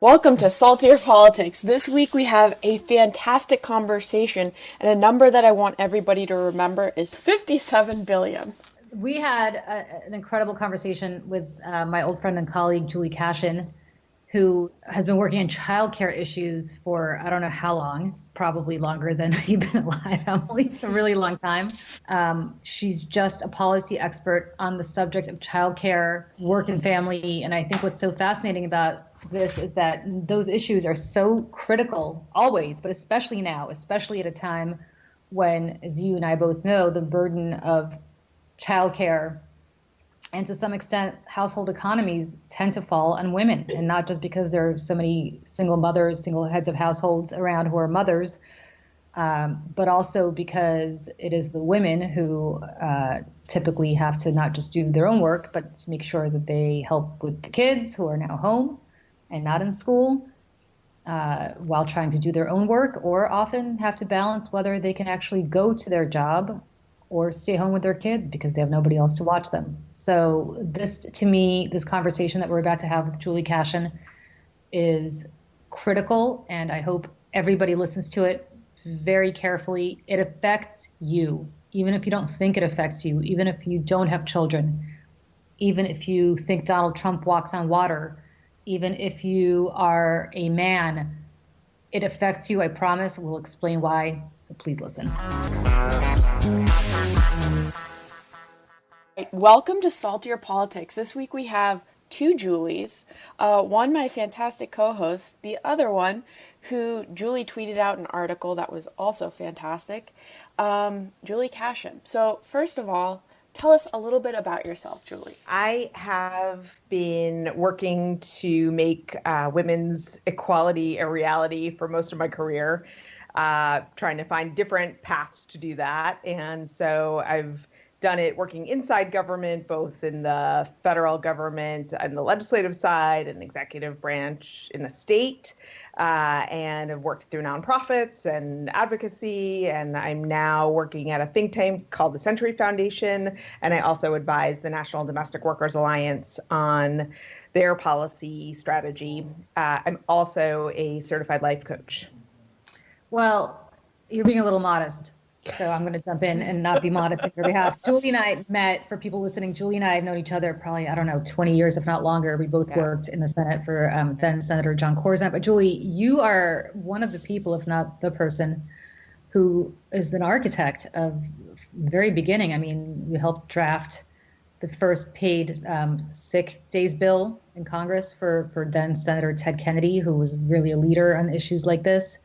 Welcome to Saltier Politics. This week we have a fantastic conversation, and a number that I want everybody to remember is 57 billion. We had an incredible conversation with my old friend and colleague, Julie Kashen, who has been working on childcare issues for I don't know how long, probably longer than you've been alive, Emily. It's a really long time. She's just a policy expert on the subject of childcare, work and family. And I think what's so fascinating about this is that those issues are so critical always, but especially now, especially at a time when, as you and I both know, the burden of childcare and to some extent household economies tend to fall on women, and not just because there are so many single mothers, single heads of households around who are mothers, but also because it is the women who typically have to not just do their own work, but to make sure that they help with the kids who are now home and not in school, while trying to do their own work, or often have to balance whether they can actually go to their job or stay home with their kids because they have nobody else to watch them. So this, to me, this conversation that we're about to have with Julie Kashen is critical, and I hope everybody listens to it very carefully. It affects you, even if you don't think it affects you, even if you don't have children, even if you think Donald Trump walks on water, even if you are a man. It affects you, I promise. We'll explain why, so please listen. Welcome to Saltier Politics. This week we have two Julies. One, my fantastic co-host. The other one, who Julie tweeted out an article that was also fantastic, Julie Kashen. So first of all, tell us a little bit about yourself, Julie. I have been working to make women's equality a reality for most of my career, trying to find different paths to do that. And so I've done it working inside government, both in the federal government and the legislative side and executive branch in the state, and I've worked through nonprofits and advocacy, and I'm now working at a think tank called the Century Foundation, and I also advise the National Domestic Workers Alliance on their policy strategy. I'm also a certified life coach. Well, you're being a little modest, so I'm going to jump in and not be modest on your behalf. Julie and I met, for people listening, Julie and I have known each other probably, 20 years, if not longer. We both worked in the Senate for then Senator John Corzine. But Julie, you are one of the people, if not the person, who is an architect of the very beginning. I mean, you helped draft the first paid sick days bill in Congress for then Senator Ted Kennedy, who was really a leader on issues like this.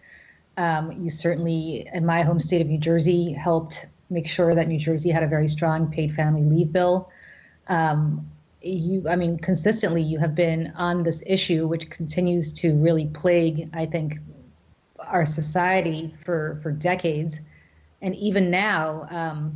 You certainly, in my home state of New Jersey, helped make sure that New Jersey had a very strong paid family leave bill. Consistently, you have been on this issue, which continues to really plague, I think, our society for decades. And even now,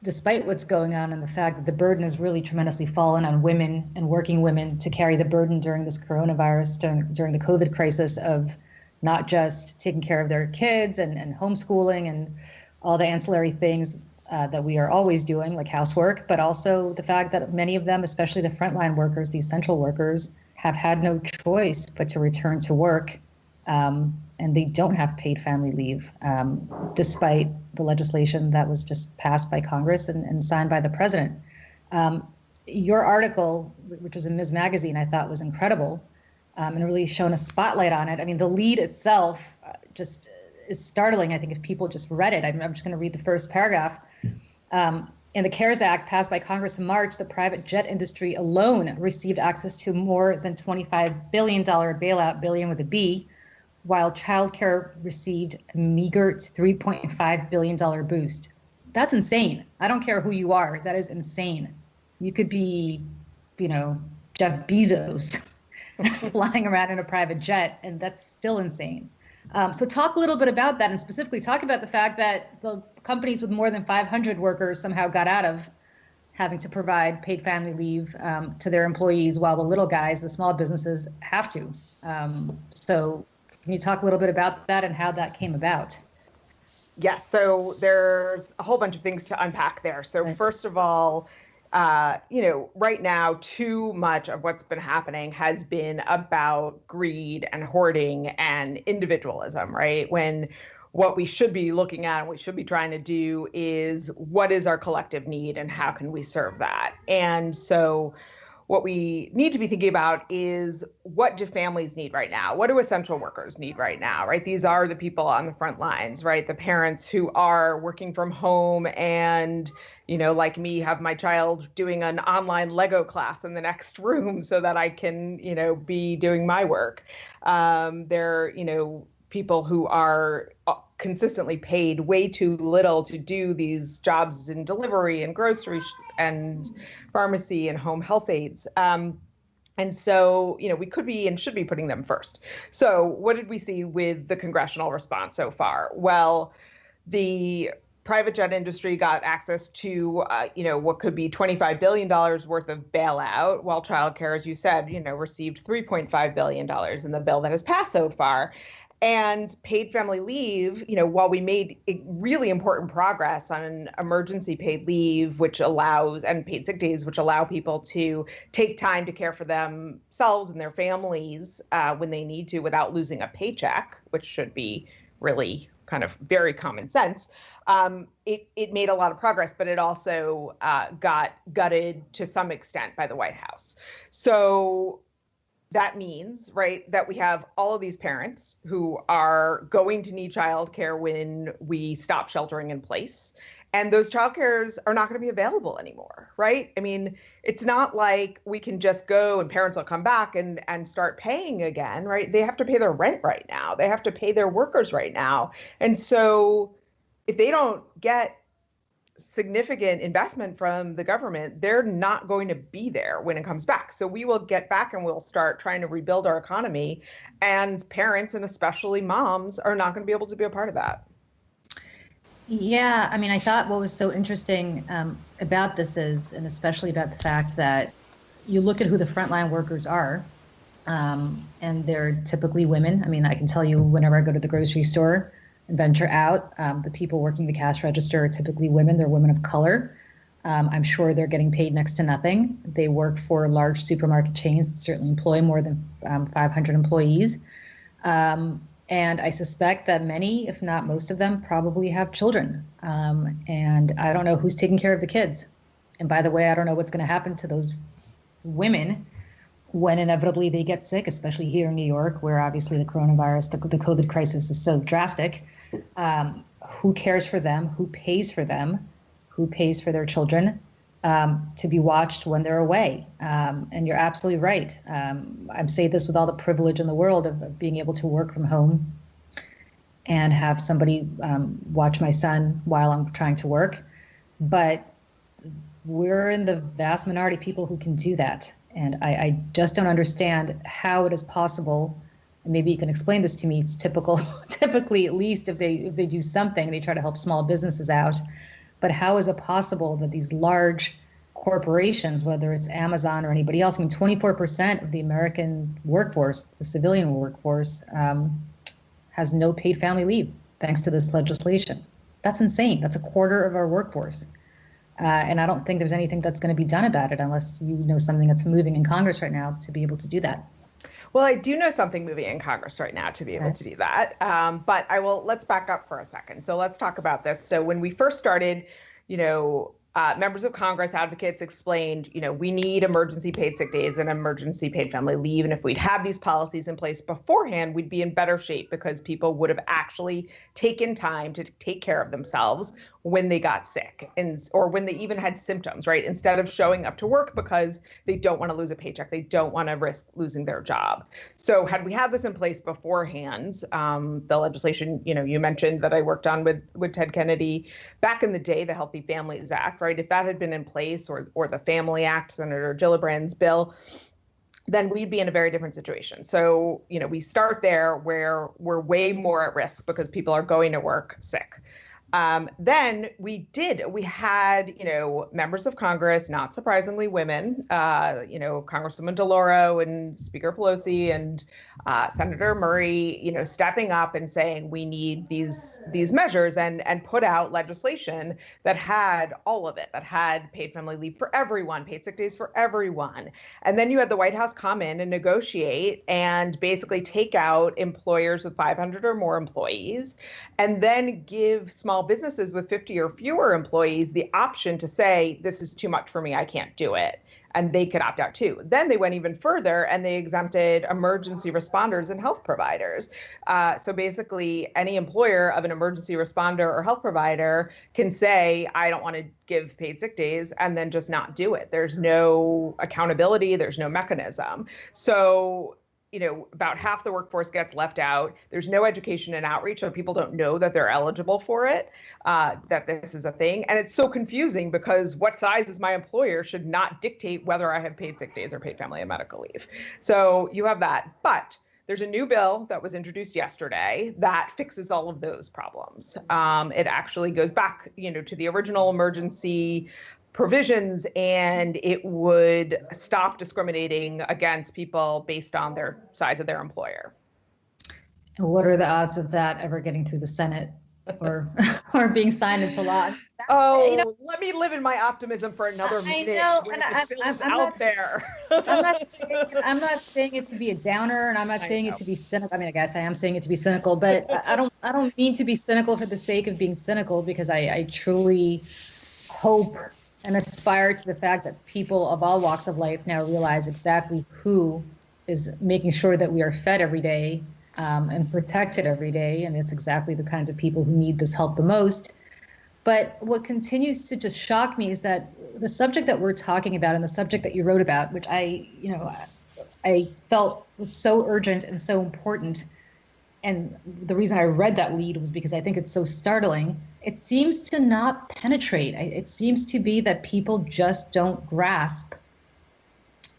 despite what's going on and the fact that the burden has really tremendously fallen on women and working women to carry the burden during this coronavirus, during the COVID crisis of not just taking care of their kids and homeschooling and all the ancillary things that we are always doing, like housework, but also the fact that many of them, especially the frontline workers, the essential workers, have had no choice but to return to work, and they don't have paid family leave, despite the legislation that was just passed by Congress and signed by the president. Your article, which was in Ms. Magazine, I thought was incredible. And really shone a spotlight on it. I mean, the lead itself just is startling, I think, if people just read it. I'm just going to read the first paragraph. In the CARES Act passed by Congress in March, the private jet industry alone received access to more than $25 billion bailout, billion with a B, while childcare received a meager $3.5 billion boost. That's insane. I don't care who you are. That is insane. You could be, Jeff Bezos flying around in a private jet, and that's still insane. So talk a little bit about that, and specifically talk about the fact that the companies with more than 500 workers somehow got out of having to provide paid family leave to their employees, while the little guys, the small businesses, have to. So can you talk a little bit about that and how that came about? Yes, so there's a whole bunch of things to unpack there. So first of all, right now, too much of what's been happening has been about greed and hoarding and individualism, right? When what we should be looking at and we should be trying to do is what is our collective need and how can we serve that? And so what we need to be thinking about is what do families need right now? What do essential workers need right now, right? These are the people on the front lines, right? The parents who are working from home and, like me, have my child doing an online Lego class in the next room so that I can, be doing my work. They're, people who are consistently paid way too little to do these jobs in delivery and grocery and pharmacy and home health aides. And so, we could be and should be putting them first. So what did we see with the congressional response so far? Well, the private jet industry got access to, what could be $25 billion worth of bailout, while childcare, as you said, received $3.5 billion in the bill that has passed so far. And paid family leave, while we made really important progress on emergency paid leave, which allows, and paid sick days, which allow people to take time to care for themselves and their families when they need to without losing a paycheck, which should be really kind of very common sense. It made a lot of progress, but it also got gutted to some extent by the White House. So that means, right, that we have all of these parents who are going to need childcare when we stop sheltering in place. And those childcares are not going to be available anymore, right? I mean, it's not like we can just go and parents will come back and start paying again, right? They have to pay their rent right now. They have to pay their workers right now. And so if they don't get significant investment from the government, they're not going to be there when it comes back. So we will get back and we'll start trying to rebuild our economy. And parents, and especially moms, are not going to be able to be a part of that. Yeah, I mean, I thought what was so interesting about this is, and especially about the fact that you look at who the frontline workers are, and they're typically women. I mean, I can tell you whenever I go to the grocery store and venture out, the people working the cash register are typically women. They're women of color. I'm sure they're getting paid next to nothing. They work for large supermarket chains that certainly employ more than 500 employees. And I suspect that many, if not most of them, probably have children. And I don't know who's taking care of the kids. And by the way, I don't know what's going to happen to those women when inevitably they get sick, especially here in New York, where obviously the coronavirus, the COVID crisis is so drastic. Who cares for them? Who pays for them? Who pays for their children to be watched when they're away? And you're absolutely right. I'm saying this with all the privilege in the world of being able to work from home and have somebody watch my son while I'm trying to work. But we're in the vast minority of people who can do that. And I just don't understand how it is possible. And maybe you can explain this to me. It's typically, at least if they do something, they try to help small businesses out. But how is it possible that these large corporations, whether it's Amazon or anybody else, I mean, 24% of the American workforce, the civilian workforce, has no paid family leave thanks to this legislation. That's insane. That's a quarter of our workforce. And I don't think there's anything that's going to be done about it unless you know something that's moving in Congress right now to be able to do that. Well, I do know something moving in Congress right now to be able to do that. But let's back up for a second. So let's talk about this. So when we first started, members of Congress, advocates explained, we need emergency paid sick days and emergency paid family leave. And if we'd had these policies in place beforehand, we'd be in better shape because people would have actually taken time to take care of themselves when they got sick or when they even had symptoms, right? Instead of showing up to work because they don't want to lose a paycheck, they don't want to risk losing their job. So had we had this in place beforehand, the legislation, you mentioned that I worked on with Ted Kennedy back in the day, the Healthy Families Act, right? If that had been in place or the Family Act, Senator Gillibrand's bill, then we'd be in a very different situation. So, we start there where we're way more at risk because people are going to work sick. Then we had, members of Congress, not surprisingly women, Congresswoman DeLauro and Speaker Pelosi and Senator Murray, stepping up and saying we need these measures and put out legislation that had all of it, that had paid family leave for everyone, paid sick days for everyone. And then you had the White House come in and negotiate and basically take out employers with 500 or more employees, and then give small businesses with 50 or fewer employees the option to say, this is too much for me, I can't do it. And they could opt out too. Then they went even further and they exempted emergency responders and health providers. So basically, any employer of an emergency responder or health provider can say, I don't want to give paid sick days, and then just not do it. There's no accountability, there's no mechanism. So about half the workforce gets left out. There's no education and outreach, so people don't know that they're eligible for it, that this is a thing. And it's so confusing because what size is my employer should not dictate whether I have paid sick days or paid family and medical leave. So you have that. But there's a new bill that was introduced yesterday that fixes all of those problems. It actually goes back, to the original emergency provisions, and it would stop discriminating against people based on their size of their employer. And what are the odds of that ever getting through the Senate or being signed into law? Let me live in my optimism for another minute. I know, when and this bill is out there. I'm not saying it to be a downer, and I'm not saying it to be cynical. I mean, I guess I am saying it to be cynical, but I don't mean to be cynical for the sake of being cynical, because I truly hope and aspire to the fact that people of all walks of life now realize exactly who is making sure that we are fed every day and protected every day. And it's exactly the kinds of people who need this help the most. But what continues to just shock me is that the subject that we're talking about and the subject that you wrote about, which I felt was so urgent and so important. And the reason I read that lead was because I think it's so startling. It seems to not penetrate. It seems to be that people just don't grasp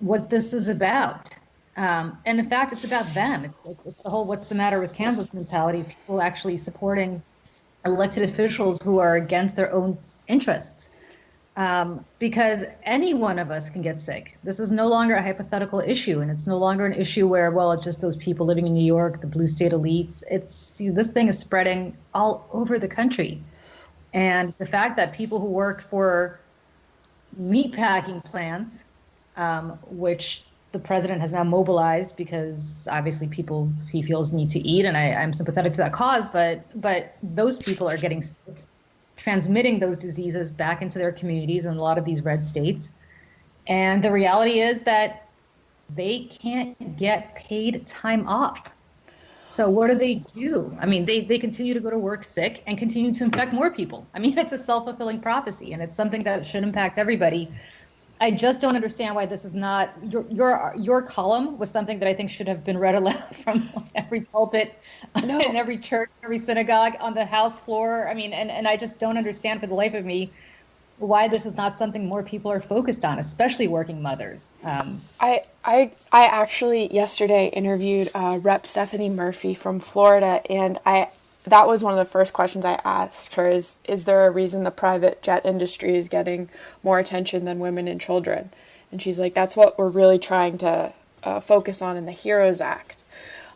what this is about. And in fact, it's about them. It's the whole what's the matter with Kansas mentality, people actually supporting elected officials who are against their own interests. Because any one of us can get sick. This is no longer a hypothetical issue, and it's no longer an issue where, well, it's just those people living in New York, the blue state elites. This thing is spreading all over the country. And the fact that people who work for meatpacking plants, which the president has now mobilized because obviously people he feels need to eat, and I'm sympathetic to that cause, but those people are getting sick, transmitting those diseases back into their communities in a lot of these red states. And the reality is that they can't get paid time off. So what do? I mean, they continue to go to work sick and continue to infect more people. I mean, it's a self-fulfilling prophecy, and it's something that should impact everybody. I just don't understand why this is not your column was something that I think should have been read aloud from every pulpit in every church, every synagogue, on the House floor. I mean, and I just don't understand for the life of me why this is not something more people are focused on, especially working mothers. I actually yesterday interviewed Rep. Stephanie Murphy from Florida, and that was one of the first questions I asked her is there a reason the private jet industry is getting more attention than women and children? And she's like, that's what we're really trying to focus on in the HEROES Act.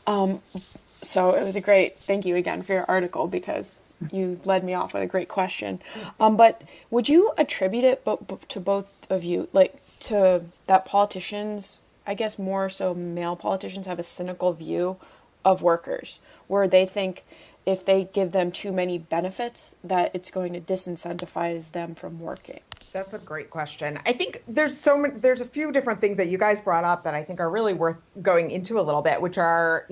So it was a great, thank you again for your article, because you led me off with a great question. But would you attribute it to both of you, like to that politicians, I guess more so male politicians, have a cynical view of workers, where they think if they give them too many benefits, that it's going to disincentivize them from working? That's a great question. I think there's a few different things that you guys brought up that I think are really worth going into a little bit, which are,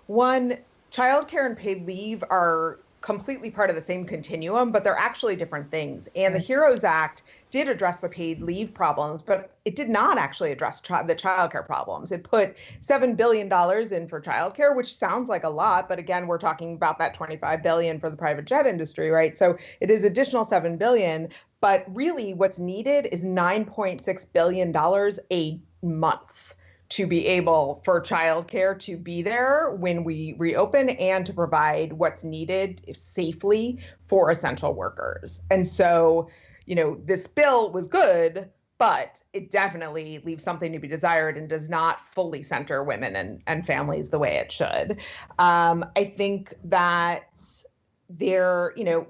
one, childcare and paid leave are completely part of the same continuum, but they're actually different things. And the HEROES Act did address the paid leave problems, but it did not actually address the childcare problems. It put $7 billion in for childcare, which sounds like a lot, but again, we're talking about that $25 billion for the private jet industry, right? So it is additional $7 billion, but really what's needed is $9.6 billion a month to be able for childcare to be there when we reopen and to provide what's needed safely for essential workers. And so, this bill was good, but it definitely leaves something to be desired and does not fully center women and families the way it should. I think that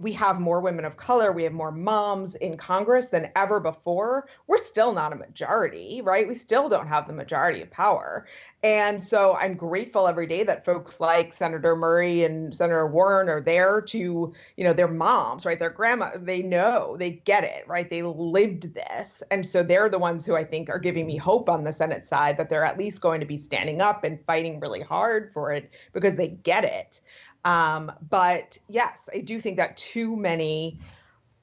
we have more women of color, we have more moms in Congress than ever before. We're still not a majority, right? We still don't have the majority of power. And so I'm grateful every day that folks like Senator Murray and Senator Warren are there to, their moms, right? Their grandma, they know, they get it, right? They lived this. And so they're the ones who I think are giving me hope on the Senate side that they're at least going to be standing up and fighting really hard for it because they get it. But yes, I do think that too many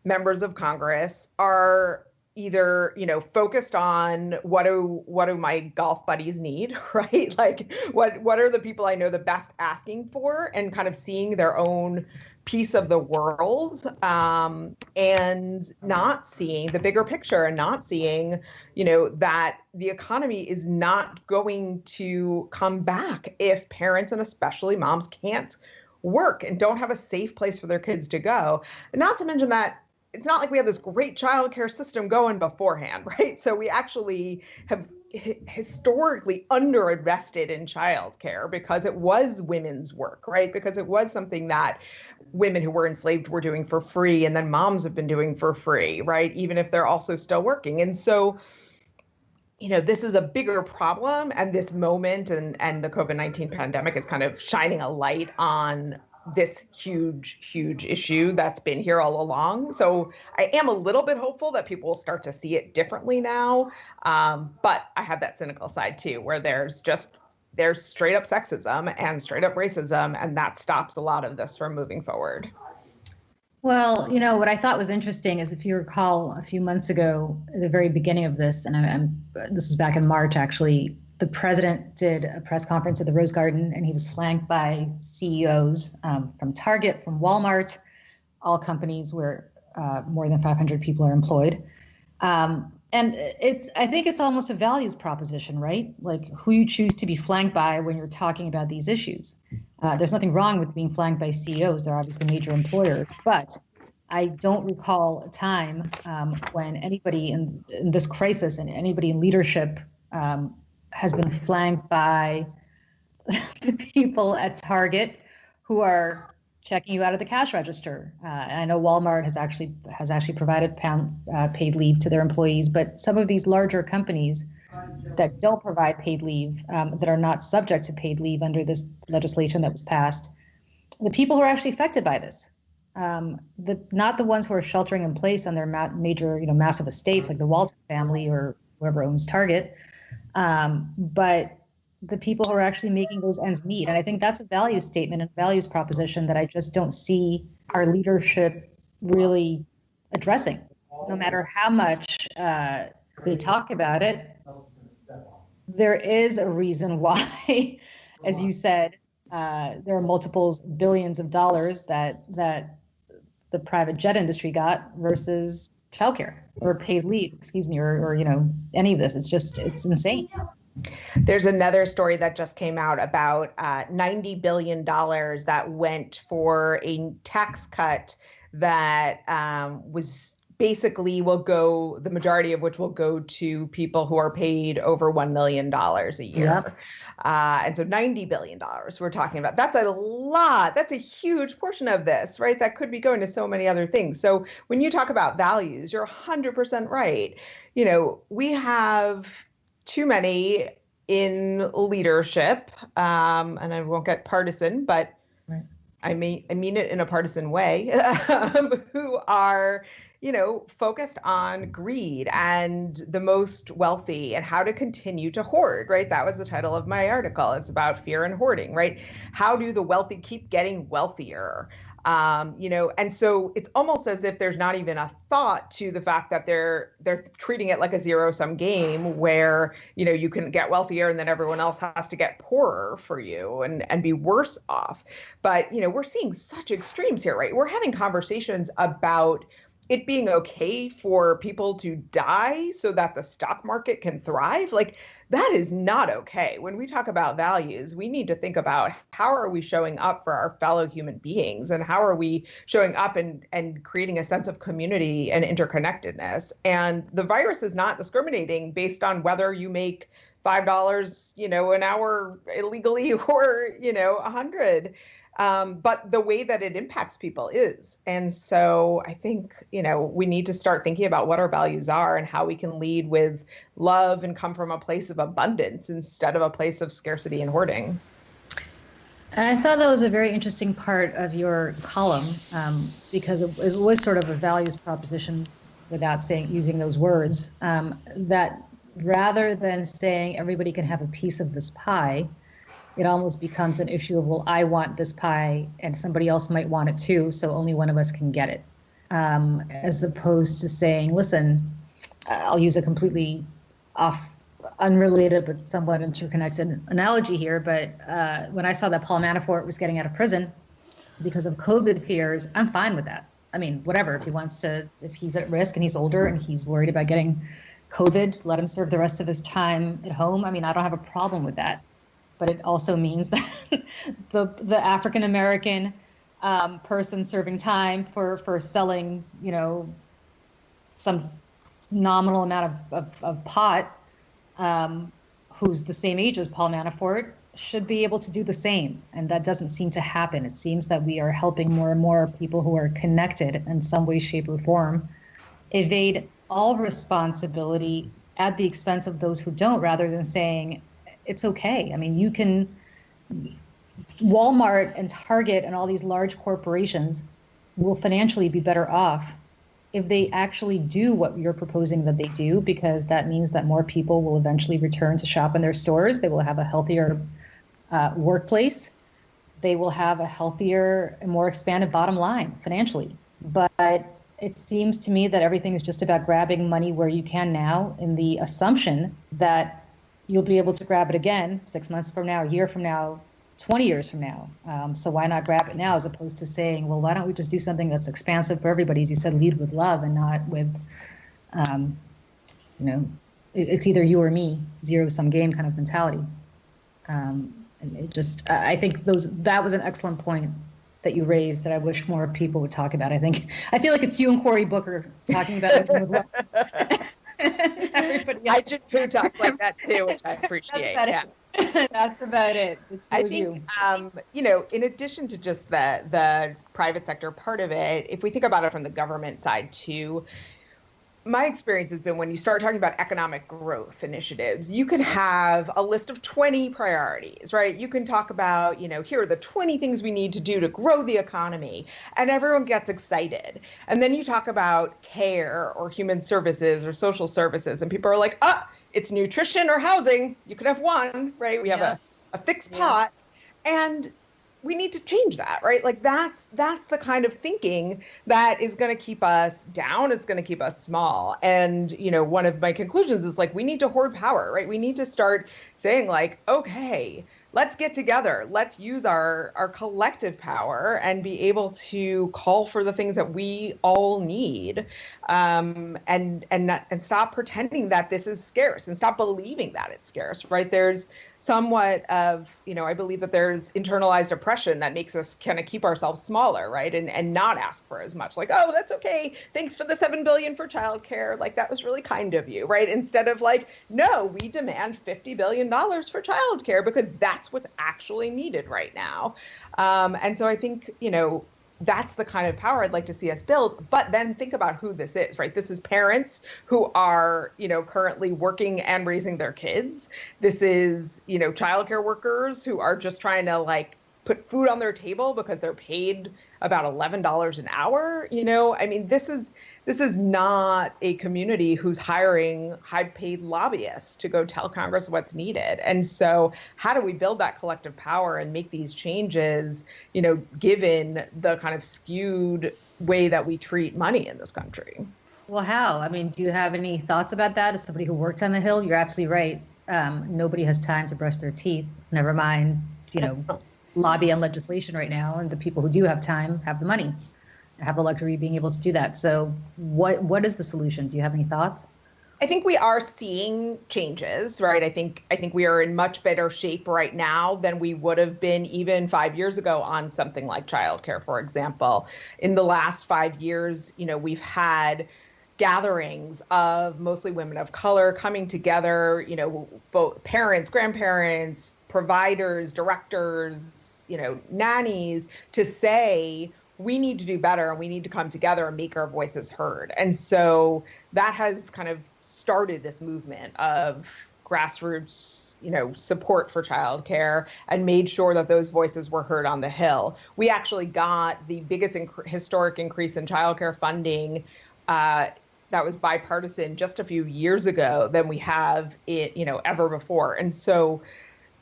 members of Congress are either, focused on what do my golf buddies need, right? Like what are the people I know the best asking for, and kind of seeing their own piece of the world, and not seeing the bigger picture, and not seeing, that the economy is not going to come back if parents and especially moms can't work and don't have a safe place for their kids to go. And not to mention that it's not like we have this great childcare system going beforehand, right? So we actually have historically underinvested in childcare because it was women's work, right? Because it was something that women who were enslaved were doing for free, and then moms have been doing for free, right? Even if they're also still working. And so, this is a bigger problem, and this moment and the COVID-19 pandemic is kind of shining a light on this huge, huge issue that's been here all along. So I am a little bit hopeful that people will start to see it differently now. But I have that cynical side too, where there's straight up sexism and straight up racism, and that stops a lot of this from moving forward. Well, what I thought was interesting is, if you recall a few months ago, at the very beginning of this, and this was back in March, actually, the president did a press conference at the Rose Garden, and he was flanked by CEOs from Target, from Walmart, all companies where more than 500 people are employed. And I think it's almost a values proposition, right? Like who you choose to be flanked by when you're talking about these issues. There's nothing wrong with being flanked by CEOs. They're obviously major employers, but I don't recall a time when anybody in this crisis and anybody in leadership has been flanked by the people at Target who are checking you out of the cash register. And I know Walmart has actually provided paid leave to their employees, but some of these larger companies that don't provide paid leave, that are not subject to paid leave under this legislation that was passed, the people who are actually affected by this, not the ones who are sheltering in place on their major, massive estates like the Walton family or whoever owns Target, but the people who are actually making those ends meet. And I think that's a value statement and values proposition that I just don't see our leadership really addressing, no matter how much they talk about it. There is a reason why, as you said, there are multiples, billions of dollars that the private jet industry got versus childcare or paid leave, or any of this. It's insane. There's another story that just came out about $90 billion that went for a tax cut that was basically the majority of which will go to people who are paid over $1 million a year. Yep. And so $90 billion we're talking about. That's a lot. That's a huge portion of this, right? That could be going to so many other things. So when you talk about values, you're 100% right. We have too many in leadership, and I won't get partisan, but right. I mean it in a partisan way, who are, focused on greed and the most wealthy and how to continue to hoard, right? That was the title of my article. It's about fear and hoarding, right? How do the wealthy keep getting wealthier? And so it's almost as if there's not even a thought to the fact that they're treating it like a zero-sum game where, you can get wealthier and then everyone else has to get poorer for you and be worse off. But, we're seeing such extremes here, right? We're having conversations about it being okay for people to die so that the stock market can thrive, like that is not okay. When we talk about values, we need to think about how are we showing up for our fellow human beings, and how are we showing up and creating a sense of community and interconnectedness. And the virus is not discriminating based on whether you make $5, an hour illegally or, 100. But the way that it impacts people is. And so I think, we need to start thinking about what our values are and how we can lead with love and come from a place of abundance instead of a place of scarcity and hoarding. I thought that was a very interesting part of your column, because it was sort of a values proposition without using those words, that rather than saying everybody can have a piece of this pie, it almost becomes an issue of, well, I want this pie and somebody else might want it too, so only one of us can get it. As opposed to saying, listen, I'll use a completely unrelated but somewhat interconnected analogy here, but when I saw that Paul Manafort was getting out of prison because of COVID fears, I'm fine with that. I mean, whatever, if he's at risk and he's older and he's worried about getting COVID, let him serve the rest of his time at home. I mean, I don't have a problem with that. But it also means that the African American person serving time for selling, some nominal amount of pot, who's the same age as Paul Manafort, should be able to do the same. And that doesn't seem to happen. It seems that we are helping more and more people who are connected in some way, shape, or form evade all responsibility at the expense of those who don't, rather than saying, it's okay. I mean, Walmart and Target and all these large corporations will financially be better off if they actually do what you're proposing that they do, because that means that more people will eventually return to shop in their stores. They will have a healthier workplace. They will have a healthier and more expanded bottom line financially. But it seems to me that everything is just about grabbing money where you can now, in the assumption that you'll be able to grab it again 6 months from now, a year from now, 20 years from now. So why not grab it now, as opposed to saying, well, why don't we just do something that's expansive for everybody? As you said, lead with love and not with, it's either you or me, zero-sum game kind of mentality. And I think that was an excellent point that you raised that I wish more people would talk about. I feel like it's you and Cory Booker talking about it with love. I just do talk like that too, which I appreciate. That's about it. I think, in addition to just the private sector part of it, if we think about it from the government side too, my experience has been when you start talking about economic growth initiatives, you can have a list of 20 priorities, right? You can talk about, here are the 20 things we need to do to grow the economy, and everyone gets excited. And then you talk about care or human services or social services, and people are like, it's nutrition or housing. You could have one, right? We have a fixed pot. And we need to change that, right? Like that's the kind of thinking that is going to keep us down. It's going to keep us small. And, one of my conclusions is like, we need to hoard power, right? We need to start saying like, okay, let's get together. Let's use our collective power and be able to call for the things that we all need, and stop pretending that this is scarce and stop believing that it's scarce, right? There's somewhat of, I believe that there's internalized oppression that makes us kind of keep ourselves smaller, right? And not ask for as much, like, oh, that's okay. Thanks for the $7 billion for childcare. Like, that was really kind of you, right? Instead of like, no, we demand $50 billion for childcare because that's what's actually needed right now. And so I think, that's the kind of power I'd like to see us build. But then think about who this is, right? This is parents who are, currently working and raising their kids. This is, childcare workers who are just trying to like put food on their table because they're paid about $11 an hour. This is not a community who's hiring high-paid lobbyists to go tell Congress what's needed. And so how do we build that collective power and make these changes, given the kind of skewed way that we treat money in this country? Well, how? I mean, do you have any thoughts about that? As somebody who worked on the Hill, you're absolutely right. Nobody has time to brush their teeth, never mind, lobby on legislation right now. And the people who do have time have the money. have the luxury of being able to do that. So what is the solution? Do you have any thoughts? I think we are seeing changes, right? I think we are in much better shape right now than we would have been even 5 years ago on something like childcare, for example. In the last 5 years, we've had gatherings of mostly women of color coming together, both parents, grandparents, providers, directors, nannies, to say, we need to do better and we need to come together and make our voices heard. And so that has kind of started this movement of grassroots, support for childcare and made sure that those voices were heard on the Hill. We actually got the biggest historic increase in childcare funding that was bipartisan just a few years ago than we have it, ever before. And so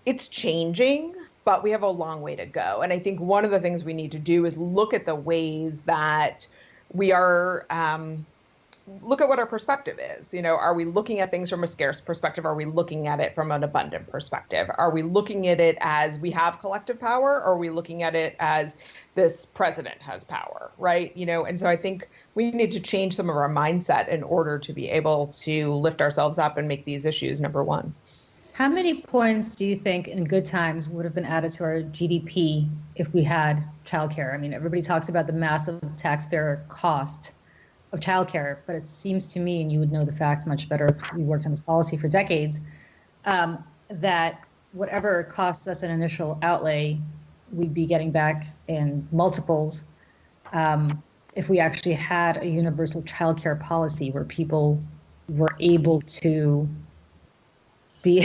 it's changing, but we have a long way to go. And I think one of the things we need to do is look at the ways that we are, look at what our perspective is. Are we looking at things from a scarce perspective? Are we looking at it from an abundant perspective? Are we looking at it as we have collective power? Or are we looking at it as this president has power, right? And so I think we need to change some of our mindset in order to be able to lift ourselves up and make these issues number one. How many points do you think in good times would have been added to our GDP if we had childcare? I mean, everybody talks about the massive taxpayer cost of childcare, but it seems to me, and you would know the facts much better if you worked on this policy for decades, that whatever it costs us an initial outlay, we'd be getting back in multiples if we actually had a universal childcare policy where people were able to be,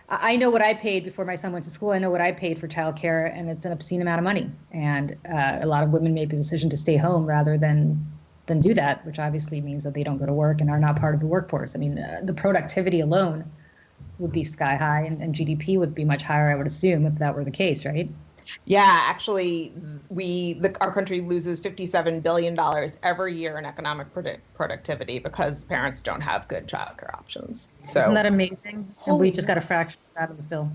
I know what I paid before my son went to school. I know what I paid for childcare, and it's an obscene amount of money. And a lot of women make the decision to stay home rather than do that, which obviously means that they don't go to work and are not part of the workforce. I mean, the productivity alone would be sky high, and GDP would be much higher, I would assume, if that were the case, right? Yeah, actually, our country loses $57 billion every year in economic productivity because parents don't have good childcare options. So isn't that amazing? And we just got a fraction out of this bill.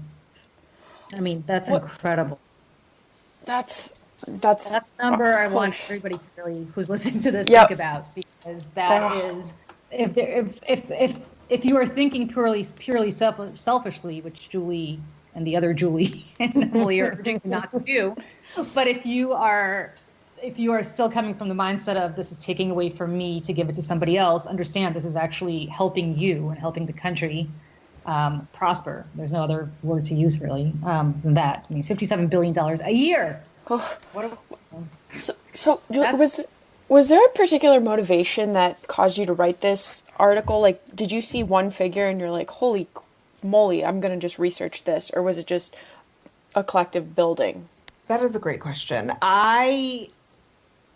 I mean, that's incredible. That's a number I want everybody to really, who's listening to this, think about, because that is, if you are thinking purely selfishly, which Julie and the other Julie and Emily are urging not to do, but if you are still coming from the mindset of this is taking away from me to give it to somebody else, understand this is actually helping you and helping the country prosper. There's no other word to use really than that. I mean, $57 billion a year. So was there a particular motivation that caused you to write this article? Like, did you see one figure and you're like, holy moly, I'm going to just research this? Or was it just a collective building? That is a great question. I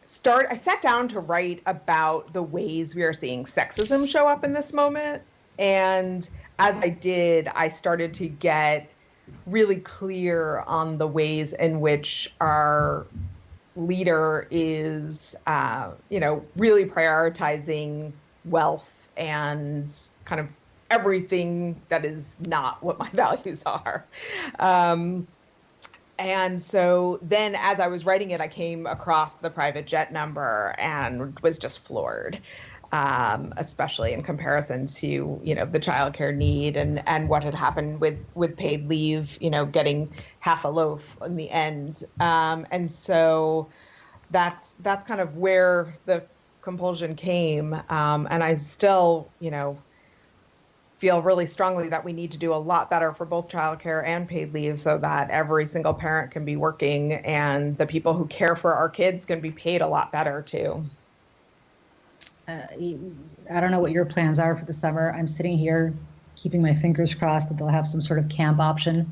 sat down to write about the ways we are seeing sexism show up in this moment. And as I did, I started to get really clear on the ways in which our leader is, really prioritizing wealth and kind of everything that is not what my values are. And so then as I was writing it, I came across the private jet number and was just floored. Especially in comparison to, the childcare need and what had happened with paid leave, getting half a loaf in the end. And so that's kind of where the compulsion came. And I still, feel really strongly that we need to do a lot better for both childcare and paid leave so that every single parent can be working and the people who care for our kids can be paid a lot better too. I don't know what your plans are for the summer. I'm sitting here keeping my fingers crossed that they'll have some sort of camp option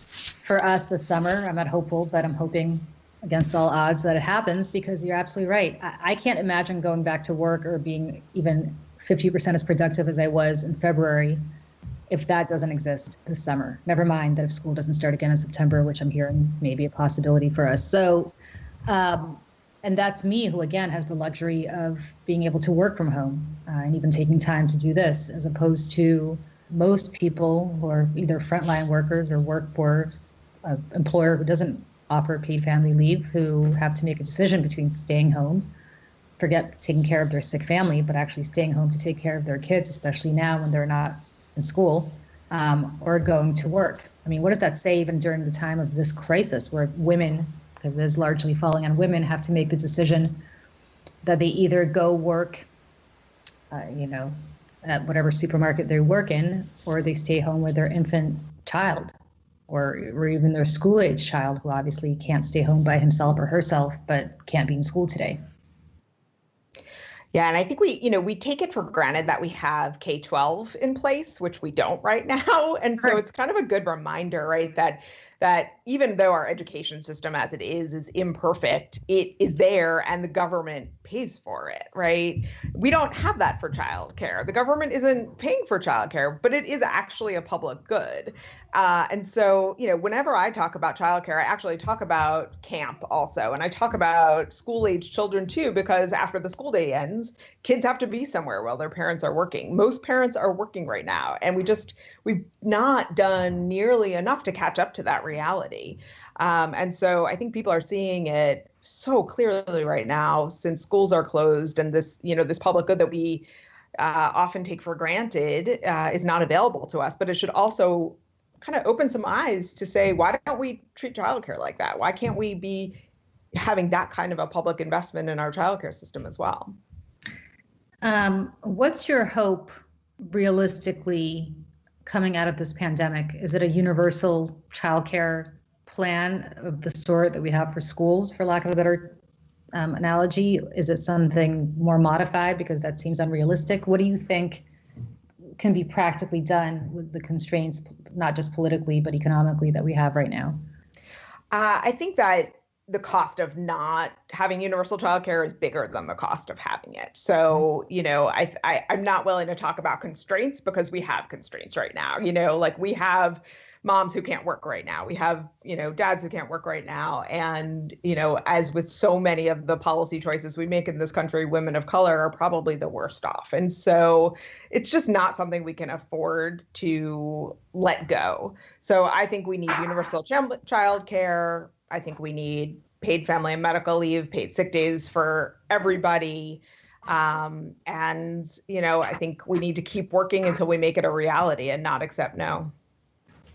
for us this summer. I'm not hopeful, but I'm hoping against all odds that it happens, because you're absolutely right. I can't imagine going back to work or being even 50% as productive as I was in February if that doesn't exist this summer. Never mind that if school doesn't start again in September, which I'm hearing may be a possibility for us. So, and that's me, who again has the luxury of being able to work from home and even taking time to do this, as opposed to most people who are either frontline workers or work for an employer who doesn't offer paid family leave who have to make a decision between staying home, forget taking care of their sick family, but actually staying home to take care of their kids, especially now when they're not in school, or going to work. I mean, what does that say even during the time of this crisis where women, because it is largely falling on women, have to make the decision that they either go work, at whatever supermarket they work in, or they stay home with their infant child, or even their school-age child who obviously can't stay home by himself or herself, but can't be in school today. Yeah, and I think we take it for granted that we have K-12 in place, which we don't right now. And so it's kind of a good reminder, right, that even though our education system as it is imperfect, it is there and the government pays for it, right? We don't have that for childcare. The government isn't paying for childcare, but it is actually a public good. And so, whenever I talk about childcare, I actually talk about camp also. And I talk about school-age children too, because after the school day ends, kids have to be somewhere while their parents are working. Most parents are working right now. And we've not done nearly enough to catch up to that reality. And so I think people are seeing it so clearly right now since schools are closed and this public good that we often take for granted is not available to us. But it should also kind of open some eyes to say, why don't we treat childcare like that? Why can't we be having that kind of a public investment in our childcare system as well? What's your hope realistically coming out of this pandemic? Is it a universal childcare plan of the sort that we have for schools, for lack of a better analogy? Is it something more modified because that seems unrealistic? What do you think can be practically done with the constraints, not just politically, but economically that we have right now? I think that the cost of not having universal childcare is bigger than the cost of having it. So, I'm not willing to talk about constraints because we have constraints right now. Like we have moms who can't work right now. We have, dads who can't work right now. And, as with so many of the policy choices we make in this country, women of color are probably the worst off. And so it's just not something we can afford to let go. So I think we need universal child care. I think we need paid family and medical leave, paid sick days for everybody. And, I think we need to keep working until we make it a reality and not accept no.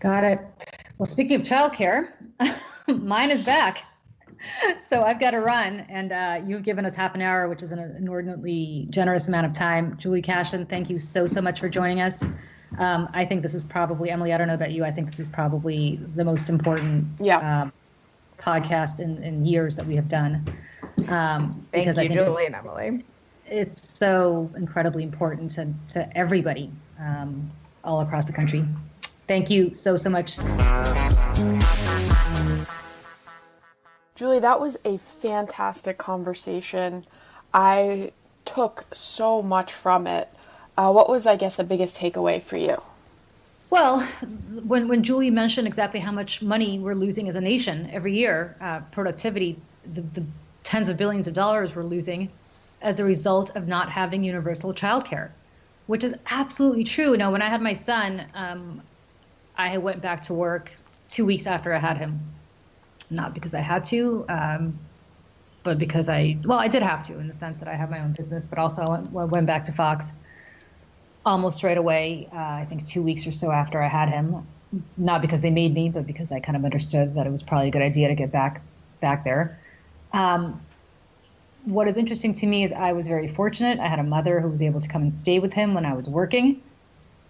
Got it. Well, speaking of childcare, mine is back. So I've got to run, and you've given us half an hour, which is an inordinately generous amount of time. Julie Kashen, thank you so much for joining us. I think this is probably, Emily, I don't know about you, I think this is probably the most important podcast in years that we have done. Thank you, Julie and Emily. It's so incredibly important to everybody all across the country. Thank you so much. Julie, that was a fantastic conversation. I took so much from it. What was, I guess, the biggest takeaway for you? Well, when Julie mentioned exactly how much money we're losing as a nation every year, productivity, the tens of billions of dollars we're losing as a result of not having universal childcare, which is absolutely true. Now, when I had my son, I went back to work 2 weeks after I had him. Not because I had to, but because I did have to in the sense that I have my own business, but also I went back to Fox almost right away, I think 2 weeks or so after I had him. Not because they made me, but because I kind of understood that it was probably a good idea to get back there. What is interesting to me is I was very fortunate. I had a mother who was able to come and stay with him when I was working.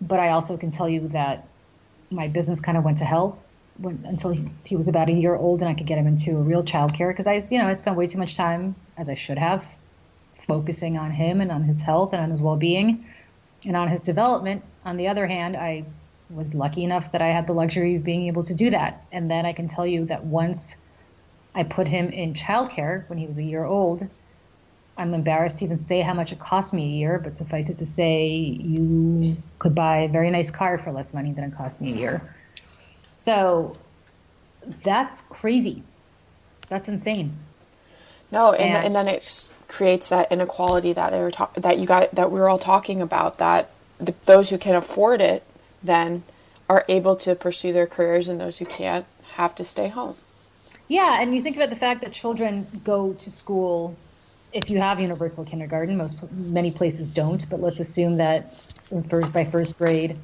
But I also can tell you that my business kind of went to hell until he was about a year old and I could get him into a real childcare, because I spent way too much time, as I should have, focusing on him and on his health and on his well-being and on his development. On the other hand, I was lucky enough that I had the luxury of being able to do that. And then I can tell you that once I put him in childcare when he was a year old, I'm embarrassed to even say how much it cost me a year, but suffice it to say, you could buy a very nice car for less money than it cost me a year. So that's crazy. That's insane. No, and then it creates that inequality that that we were all talking about, that those who can afford it then are able to pursue their careers and those who can't have to stay home. Yeah, and you think about the fact that children go to school. If you have universal kindergarten, many places don't, but let's assume that by first grade,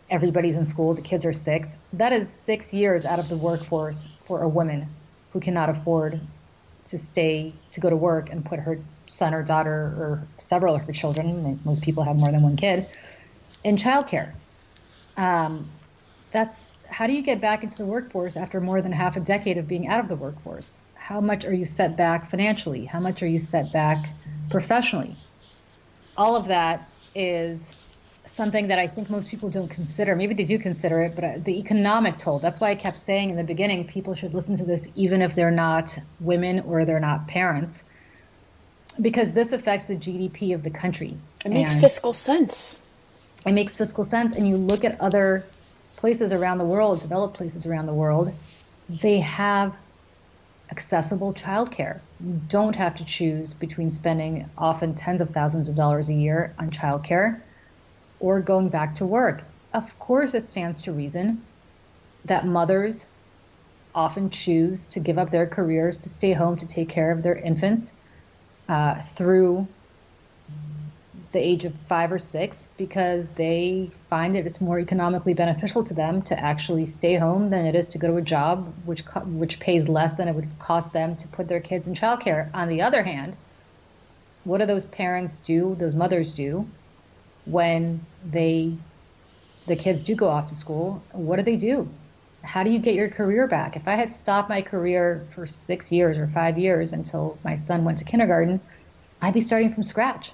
everybody's in school, the kids are 6. That is 6 years out of the workforce for a woman who cannot afford to go to work and put her son or daughter or several of her children, most people have more than one kid, in childcare. That's how do you get back into the workforce after more than half a decade of being out of the workforce? How much are you set back financially? How much are you set back professionally? All of that is something that I think most people don't consider. Maybe they do consider it, but the economic toll. That's why I kept saying in the beginning, people should listen to this even if they're not women or they're not parents, because this affects the GDP of the country. It makes fiscal sense. It makes fiscal sense. And you look at other places around the world, developed places around the world, they have accessible childcare. You don't have to choose between spending often tens of thousands of dollars a year on childcare or going back to work. Of course, it stands to reason that mothers often choose to give up their careers to stay home to take care of their infants through the age of 5 or 6 because they find that it's more economically beneficial to them to actually stay home than it is to go to a job which pays less than it would cost them to put their kids in childcare. On the other hand, what do those parents do, those mothers do, when the kids do go off to school? What do? How do you get your career back? If I had stopped my career for 6 years or 5 years until my son went to kindergarten, I'd be starting from scratch.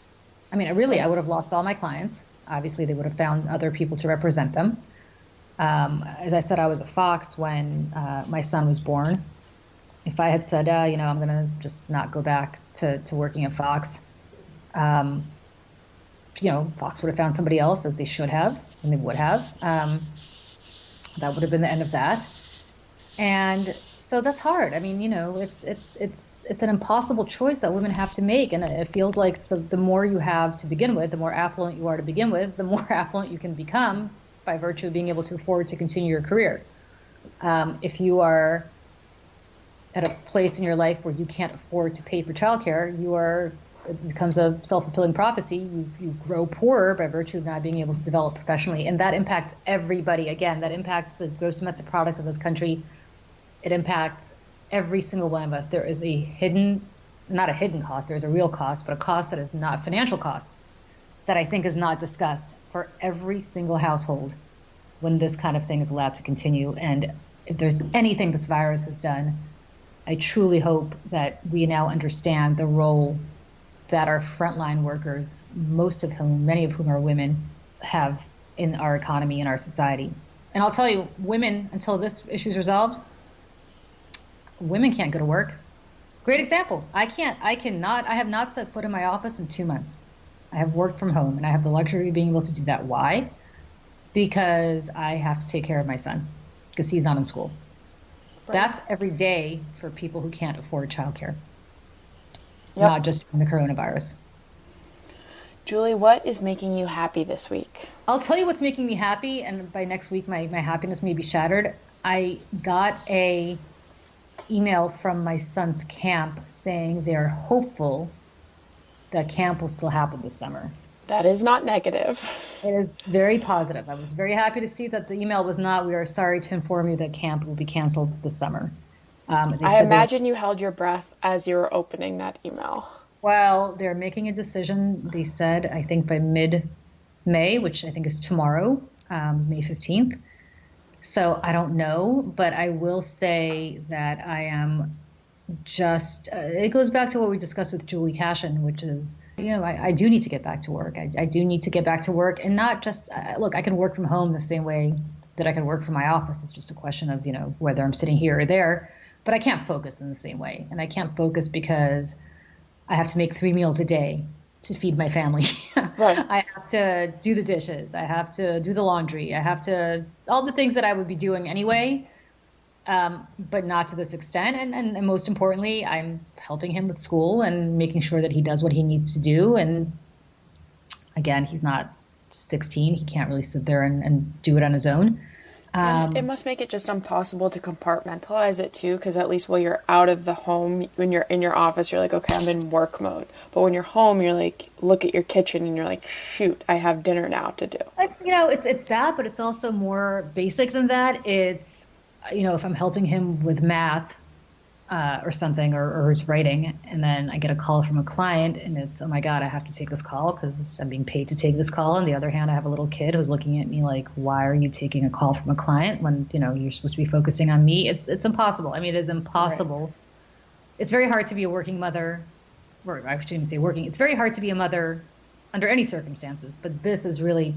I mean, I would have lost all my clients. Obviously, they would have found other people to represent them. As I said, I was at Fox when my son was born. If I had said, I'm going to just not go back to working at Fox, Fox would have found somebody else, as they should have, and they would have. That would have been the end of that. And so that's hard. I mean, it's an impossible choice that women have to make. And it feels like the more you have to begin with, the more affluent you are to begin with, the more affluent you can become by virtue of being able to afford to continue your career. If you are at a place in your life where you can't afford to pay for childcare, it becomes a self-fulfilling prophecy. You grow poorer by virtue of not being able to develop professionally. And that impacts everybody. Again, that impacts the gross domestic product of this country. It impacts every single one of us. There is not a hidden cost, there's a real cost, but a cost that is not financial cost that I think is not discussed for every single household when this kind of thing is allowed to continue. And if there's anything this virus has done, I truly hope that we now understand the role that our frontline workers, many of whom are women, have in our economy and our society. And I'll tell you, women, until this issue is resolved, women can't go to work. Great example. I have not set foot in my office in 2 months. I have worked from home, and I have the luxury of being able to do that. Why? Because I have to take care of my son, because he's not in school. Right. That's every day for people who can't afford childcare, not just from the coronavirus. Julie, what is making you happy this week? I'll tell you what's making me happy, and by next week my happiness may be shattered. I got a email from my son's camp saying they're hopeful that camp will still happen this summer. That is not negative. It is very positive. I was very happy to see that the email was not, "We are sorry to inform you that camp will be canceled this summer." I imagine you held your breath as you were opening that email. Well, they're making a decision, they said, I think by mid-May, which I think is tomorrow, May 15th. So I don't know, but I will say that I am just, it goes back to what we discussed with Julie Kashen, which is, I do need to get back to work. I do need to get back to work, and not just, look, I can work from home the same way that I can work from my office. It's just a question of, whether I'm sitting here or there, but I can't focus in the same way. And I can't focus because I have to make 3 meals a day to feed my family. Right. I have to do the dishes. I have to do the laundry. I have to, all the things that I would be doing anyway, but not to this extent. And most importantly, I'm helping him with school and making sure that he does what he needs to do. And again, he's not 16. He can't really sit there and do it on his own. And it must make it just impossible to compartmentalize it too, because at least while you're out of the home, when you're in your office, you're like, okay, I'm in work mode. But when you're home, you're like, look at your kitchen and you're like, shoot, I have dinner now to do. It's that, but it's also more basic than that. It's, if I'm helping him with math or something, or his writing, and then I get a call from a client and it's, oh my God, I have to take this call because I'm being paid to take this call. On the other hand, I have a little kid who's looking at me like, why are you taking a call from a client when, you're supposed to be focusing on me? It's impossible. I mean, it is impossible. Right. It's very hard to be a working mother, or I shouldn't even say working. It's very hard to be a mother under any circumstances, but this has really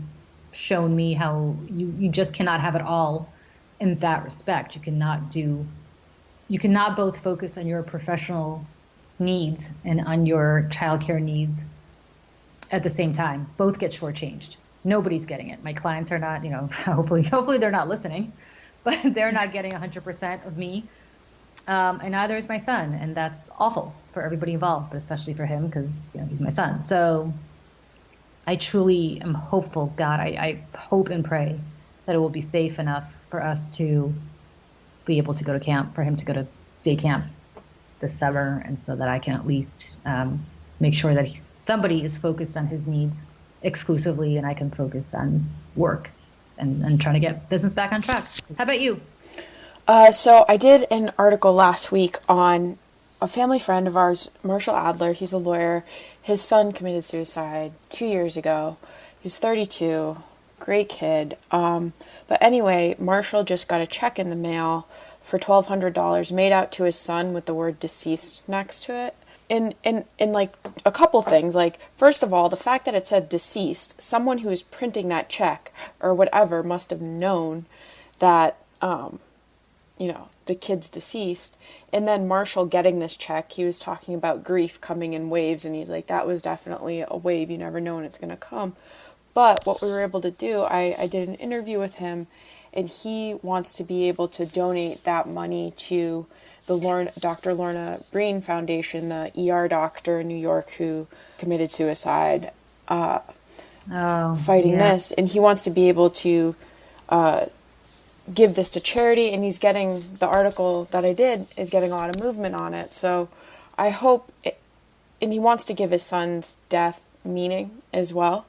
shown me how you just cannot have it all in that respect. You cannot both focus on your professional needs and on your childcare needs at the same time. Both get shortchanged. Nobody's getting it. My clients are not, hopefully they're not listening, but they're not getting 100% of me. And neither is my son. And that's awful for everybody involved, but especially for him because, he's my son. So I truly am hopeful, God, I hope and pray that it will be safe enough for us to be able to go to camp, for him to go to day camp this summer, and so that I can at least make sure that somebody is focused on his needs exclusively, and I can focus on work and trying to get business back on track. How about you? So I did an article last week on a family friend of ours, Marshall Adler. He's a lawyer. His son committed suicide 2 years ago. He's 32, great kid. But anyway, Marshall just got a check in the mail for $1,200 made out to his son with the word deceased next to it. And like a couple things, like first of all, the fact that it said deceased, someone who was printing that check or whatever must have known that, the kid's deceased. And then Marshall getting this check, he was talking about grief coming in waves, and he's like, that was definitely a wave. You never know when it's going to come. But what we were able to do, I did an interview with him, and he wants to be able to donate that money to the Dr. Lorna Breen Foundation, the ER doctor in New York who committed suicide fighting this. And he wants to be able to give this to charity, and he's getting, the article that I did is getting a lot of movement on it. So I hope, and he wants to give his son's death meaning as well.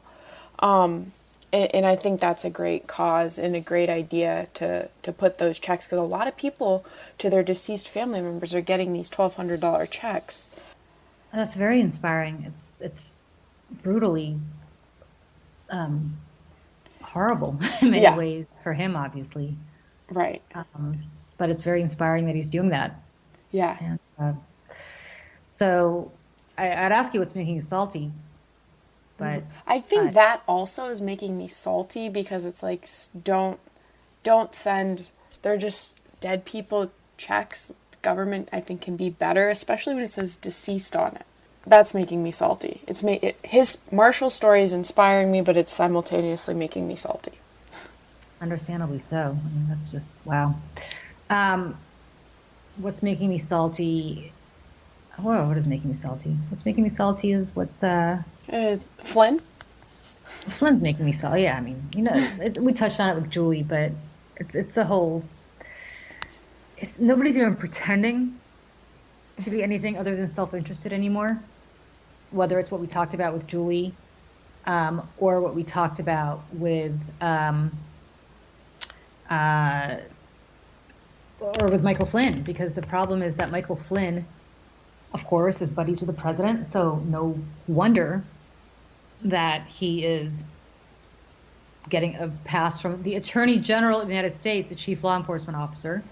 And I think that's a great cause and a great idea to put those checks, because a lot of people to their deceased family members are getting these $1,200 checks. That's very inspiring. It's brutally horrible in many ways for him, obviously. Right. But it's very inspiring that he's doing that. Yeah. And, so I'd ask you what's making you salty. But I think that also is making me salty, because it's like, don't send, they're just dead people checks. The government, I think, can be better, especially when it says deceased on it. That's making me salty. His Marshall story is inspiring me, but it's simultaneously making me salty. Understandably so. I mean, that's just, wow. What's making me salty? Whoa, what is making me salty? What's making me salty is Flynn? Flynn's making me salty. Yeah, I mean, we touched on it with Julie, but it's the whole, nobody's even pretending to be anything other than self-interested anymore. Whether it's what we talked about with Julie, or what we talked about with, or with Michael Flynn, because the problem is that Michael Flynn, of course, is buddies with the president, so no wonder that he is getting a pass from the Attorney General of the United States, the chief law enforcement officer.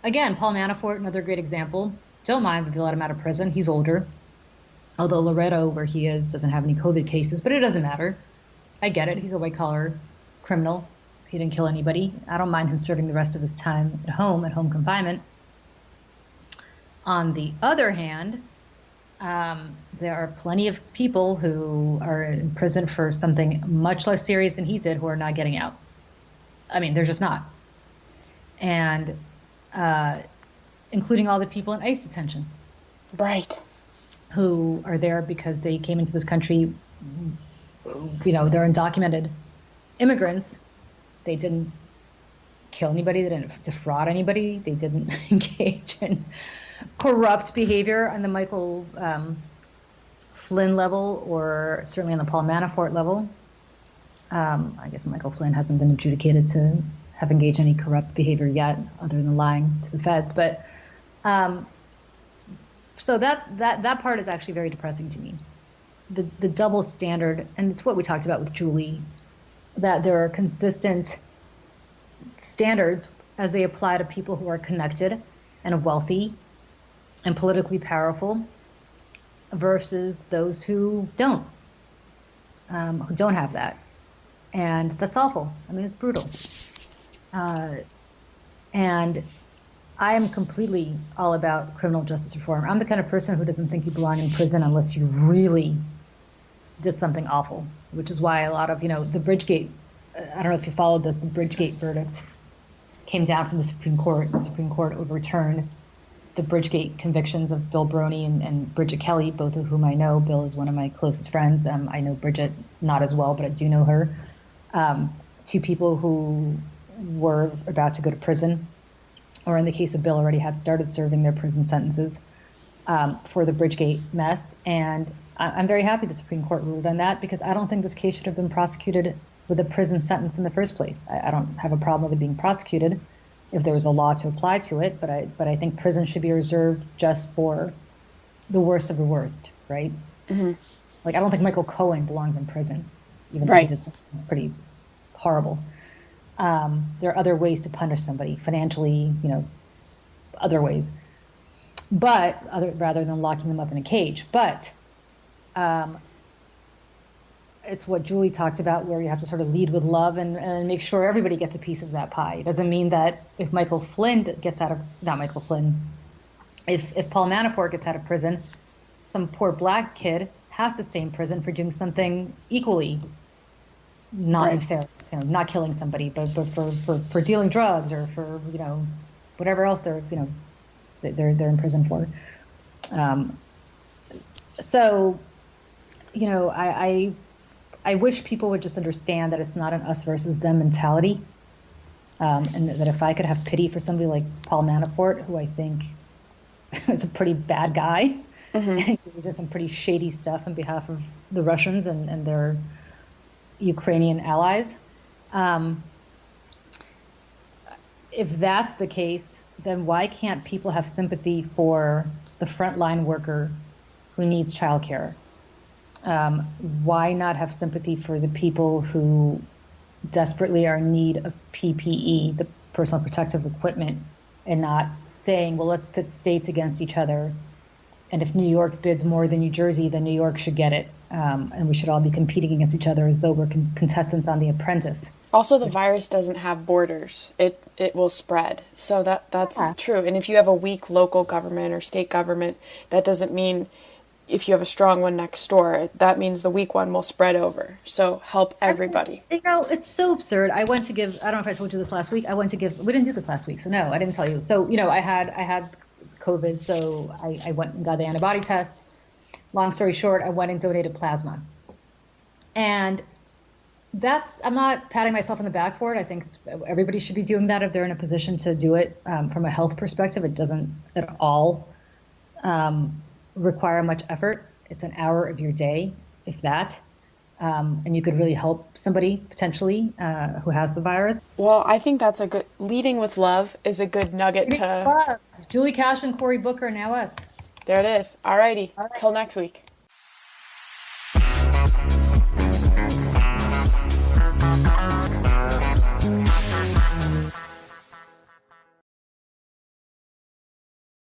Again, Paul Manafort, another great example. Don't mind that they let him out of prison. He's older. Although Loretto, where he is, doesn't have any COVID cases, but it doesn't matter. I get it. He's a white-collar criminal. He didn't kill anybody. I don't mind him serving the rest of his time at home confinement. On the other hand, there are plenty of people who are in prison for something much less serious than he did who are not getting out. I mean, they're just not. And including all the people in ICE detention. Right. Who are there because they came into this country, they're undocumented immigrants. They didn't kill anybody. They didn't defraud anybody. They didn't engage in corrupt behavior on the Michael Flynn level, or certainly on the Paul Manafort level. I guess Michael Flynn hasn't been adjudicated to have engaged in any corrupt behavior yet, other than lying to the feds. But so that part is actually very depressing to me. The double standard, and it's what we talked about with Julie, that there are consistent standards as they apply to people who are connected and wealthy and politically powerful versus those who don't have that. And that's awful. I mean, it's brutal. And I am completely all about criminal justice reform. I'm the kind of person who doesn't think you belong in prison unless you really did something awful, which is why a lot of, the Bridgegate, I don't know if you followed this, the Bridgegate verdict came down from the Supreme Court. The Supreme Court overturned the Bridgegate convictions of Bill Broney and Bridget Kelly, both of whom I know. Bill is one of my closest friends. I know Bridget not as well, but I do know her. Two people who were about to go to prison, or in the case of Bill, already had started serving their prison sentences for the Bridgegate mess. And I'm very happy the Supreme Court ruled on that, because I don't think this case should have been prosecuted with a prison sentence in the first place. I don't have a problem with it being prosecuted if there was a law to apply to it, but I think prison should be reserved just for the worst of the worst, right? Mm-hmm. Like, I don't think Michael Cohen belongs in prison, even though he did something pretty horrible. There are other ways to punish somebody financially, other ways, but rather than locking them up in a cage. But it's what Julie talked about, where you have to sort of lead with love and make sure everybody gets a piece of that pie. It doesn't mean that if Michael Flynn gets out of, not Michael Flynn, if Paul Manafort gets out of prison, some poor black kid has to stay in prison for doing something equally not nefarious, not killing somebody, but for dealing drugs, or for, whatever else they're in prison for. So, I wish people would just understand that it's not an us versus them mentality. And that if I could have pity for somebody like Paul Manafort, who I think is a pretty bad guy, and he did some pretty shady stuff on behalf of the Russians and their Ukrainian allies. If that's the case, then why can't people have sympathy for the frontline worker who needs childcare? Why not have sympathy for the people who desperately are in need of PPE, the personal protective equipment, and not saying, well, let's pit states against each other, and if New York bids more than New Jersey, then New York should get it, and we should all be competing against each other as though we're contestants on The Apprentice. Also, the virus doesn't have borders. It will spread. So that's true. And if you have a weak local government or state government, that doesn't mean if you have a strong one next door, that means the weak one will spread over. So help everybody. It's so absurd. I went to give, I don't know if I told you this last week, we didn't do this last week, so no, I didn't tell you. So, I had COVID, so I went and got the antibody test. Long story short, I went and donated plasma. And I'm not patting myself on the back for it. I think everybody should be doing that if they're in a position to do it. From a health perspective, it doesn't at all require much effort. It's an hour of your day, if that. And you could really help somebody potentially who has the virus. Well, I think that's leading with love is a good nugget to... Julie Kashen, Cory Booker, now us. There it is. All righty. Till next week.